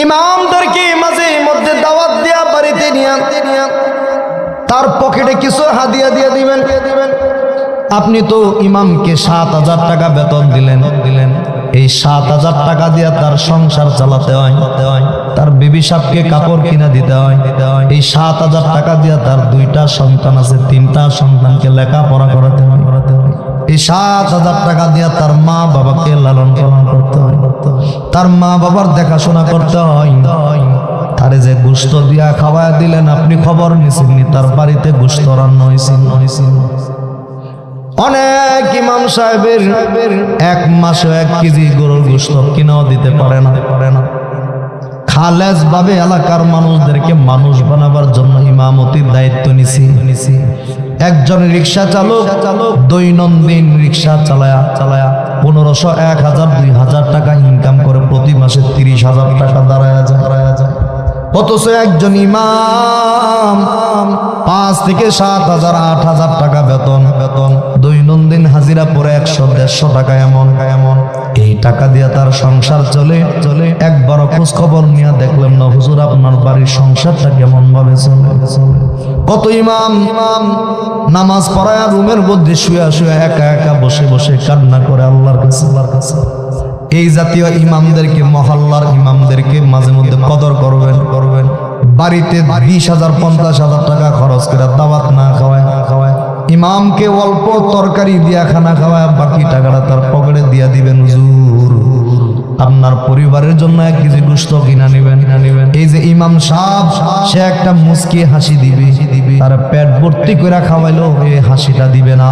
ইমামদেরকে মাঝে মধ্যে দাওয়াত দিয়া বাড়িতে নিয়ে তার পকেটে কিছু হাদিয়া দিয়ে দিবেন। আপনি তো ইমামকে 7,000 টাকা বেতন দিলেন, এই 7,000 টাকা দিয়ে তার সংসার চালাতে হয়, তার বিবি সাহেবকে কাপড় কিনা দিতে হয়, এই 7,000 টাকা দিয়ে তার 2টা সন্তান আছে, 3টা সন্তানকে লেখাপড়া করাতে হয়, এই 7,000 টাকা দিয়ে তার মা বাবাকে লালন পালন করতে হয়, তার মা বাবার দেখাশোনা করতে হয়। তারে যে গোশত দিয়া খাওয়া দিলেন, আপনি খবর নিছেননি তার বাড়িতে গোশত রান্না হয়েছিল। অনেক ইমাম সাহেবের 1 মাসে 1 কেজি গরুর গোশত কিনাও দিতে পারে না। খালেজ ভাবে এলাকার মানুষদেরকে মানুষ বানাবার জন্য ইমামতির দায়িত্ব নিছি। একজন রিক্সা চালক দৈনন্দিন রিক্সা চালায়া 1500, 1000, 2000 টাকা ইনকাম করে প্রতি মাসে 30,000 টাকা দাঁড়ায় যায়। অথচ একজন ইমাম 5 থেকে 7,000, 8,000 টাকা বেতন, দৈনন্দিন হাজিরা পরে 100-150 টাকা এমন। এই টাকা দিয়ে তার সংসার চলে। একবারও খোঁজ খবর নিয়ে দেখলাম না হুজুর আপনার বাড়ির সংসারটা কেমন ভাবে চলে। কত ইমাম নামাজ পড়ায় রুমের মধ্যে শুয়ে একা বসে কান্না করে আল্লাহর কাছে। এই জাতীয় ইমামদেরকে, মহল্লার ইমামদেরকে মাঝে মধ্যে কদর করবেন। বাড়িতে 20,000, 50,000 টাকা খরচ করে দাওয়াত না খাওয়ায়, ইমামকে অল্প তরকারি দিয়া খানা খাওয়ায়, বাকি টাকাটা তার পকেটে দিয়া দিবেন। হুজুর আপনার পরিবারের জন্য 1 কেজি গোশত কিনা নেবেন। এই যে ইমাম সাহেব, সে একটা মুস্কি হাসি দিবে, তার পেট ভর্তি করে খাওয়াইলো, এই হাসিটা দিবে না।